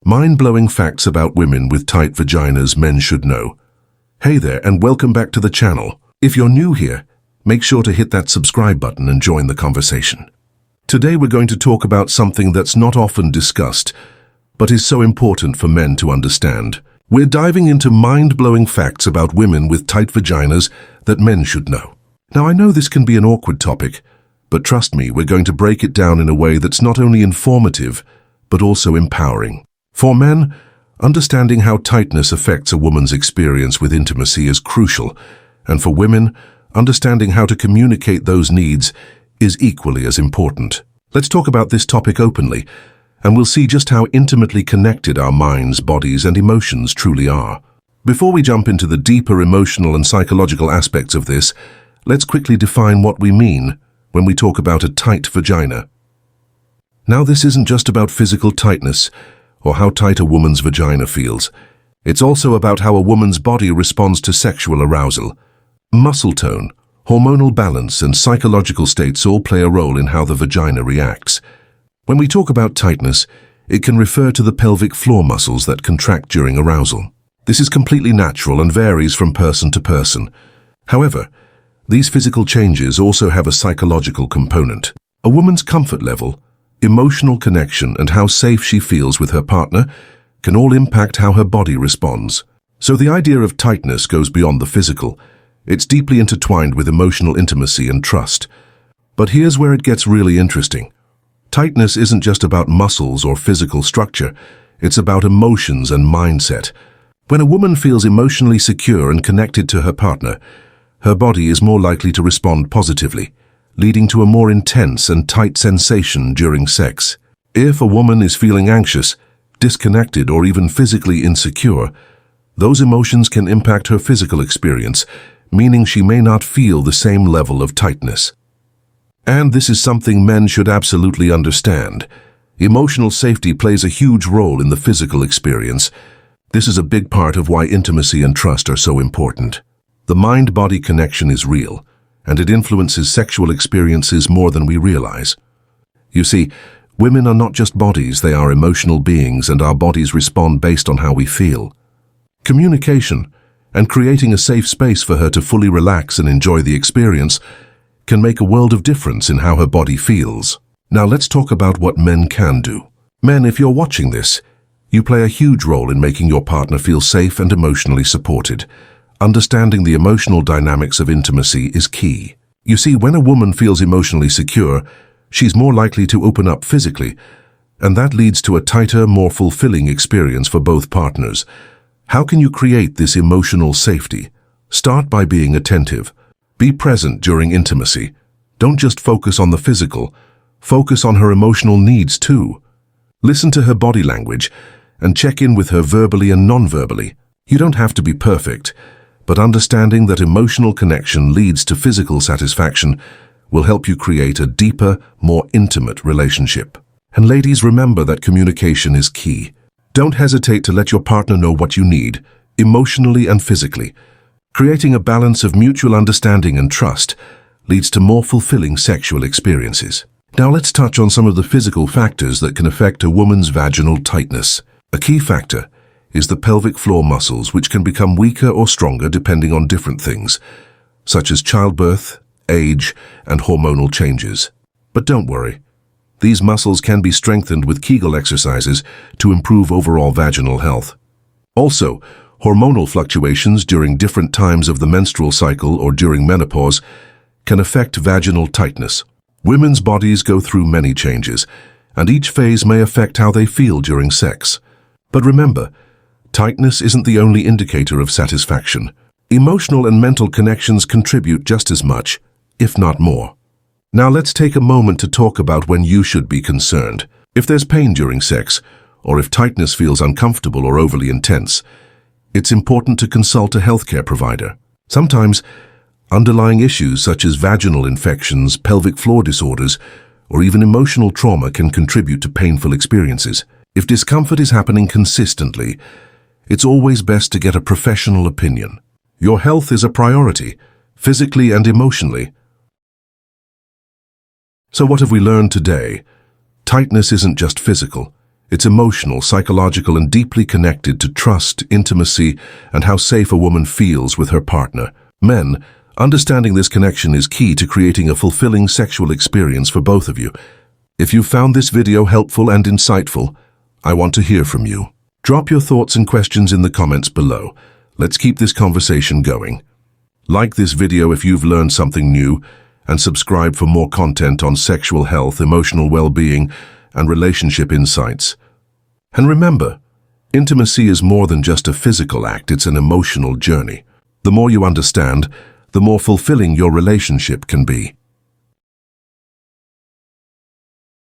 Mind-blowing facts about women with tight vaginas men should know. Hey there, and welcome back to the channel. If you're new here, make sure to hit that subscribe button and join the conversation. Today we're going to talk about something that's not often discussed, but is so important for men to understand. We're diving into mind-blowing facts about women with tight vaginas that men should know. Now, I know this can be an awkward topic, but trust me, we're going to break it down in a way that's not only informative, but also empowering. For men, understanding how tightness affects a woman's experience with intimacy is crucial, and for women, understanding how to communicate those needs is equally as important. Let's talk about this topic openly, and we'll see just how intimately connected our minds, bodies, and emotions truly are. Before we jump into the deeper emotional and psychological aspects of this, let's quickly define what we mean when we talk about a tight vagina. Now, this isn't just about physical tightness or how tight a woman's vagina feels. It's also about how a woman's body responds to sexual arousal. Muscle tone, hormonal balance, and psychological states all play a role in how the vagina reacts. When we talk about tightness, it can refer to the pelvic floor muscles that contract during arousal. This is completely natural and varies from person to person. However, these physical changes also have a psychological component. A woman's comfort level, emotional connection, and how safe she feels with her partner can all impact how her body responds. So the idea of tightness goes beyond the physical. It's deeply intertwined with emotional intimacy and trust. But here's where it gets really interesting. Tightness isn't just about muscles or physical structure. It's about emotions and mindset. When a woman feels emotionally secure and connected to her partner, her body is more likely to respond positively, leading to a more intense and tight sensation during sex. If a woman is feeling anxious, disconnected, or even physically insecure, those emotions can impact her physical experience, meaning she may not feel the same level of tightness. And this is something men should absolutely understand. Emotional safety plays a huge role in the physical experience. This is a big part of why intimacy and trust are so important. The mind-body connection is real, and it influences sexual experiences more than we realize. You see, women are not just bodies, they are emotional beings, and our bodies respond based on how we feel. Communication, and creating a safe space for her to fully relax and enjoy the experience, can make a world of difference in how her body feels. Now let's talk about what men can do. Men, if you're watching this, you play a huge role in making your partner feel safe and emotionally supported. Understanding the emotional dynamics of intimacy is key. You see, when a woman feels emotionally secure, she's more likely to open up physically, and that leads to a tighter, more fulfilling experience for both partners. How can you create this emotional safety? Start by being attentive. Be present during intimacy. Don't just focus on the physical, focus on her emotional needs too. Listen to her body language and check in with her verbally and non-verbally. You don't have to be perfect, but understanding that emotional connection leads to physical satisfaction will help you create a deeper, more intimate relationship. And ladies, remember that communication is key. Don't hesitate to let your partner know what you need, emotionally and physically. Creating a balance of mutual understanding and trust leads to more fulfilling sexual experiences. Now let's touch on some of the physical factors that can affect a woman's vaginal tightness. A key factor is the pelvic floor muscles, which can become weaker or stronger depending on different things, such as childbirth, age, and hormonal changes. But don't worry, these muscles can be strengthened with Kegel exercises to improve overall vaginal health. Also, hormonal fluctuations during different times of the menstrual cycle or during menopause can affect vaginal tightness. Women's bodies go through many changes, and each phase may affect how they feel during sex. But remember, tightness isn't the only indicator of satisfaction. Emotional and mental connections contribute just as much, if not more. Now let's take a moment to talk about when you should be concerned. If there's pain during sex, or if tightness feels uncomfortable or overly intense, it's important to consult a healthcare provider. Sometimes, underlying issues such as vaginal infections, pelvic floor disorders, or even emotional trauma can contribute to painful experiences. If discomfort is happening consistently, it's always best to get a professional opinion. Your health is a priority, physically and emotionally. So what have we learned today? Tightness isn't just physical, It's emotional, psychological, and deeply connected to trust, intimacy, and how safe a woman feels with her partner. Men, understanding this connection is key to creating a fulfilling sexual experience for both of you. If you found this video helpful and insightful, I want to hear from you. Drop your thoughts and questions in the comments below. Let's keep this conversation going. Like this video if you've learned something new, and subscribe for more content on sexual health, emotional well-being, and relationship insights. And remember, intimacy is more than just a physical act, it's an emotional journey. The more you understand, the more fulfilling your relationship can be.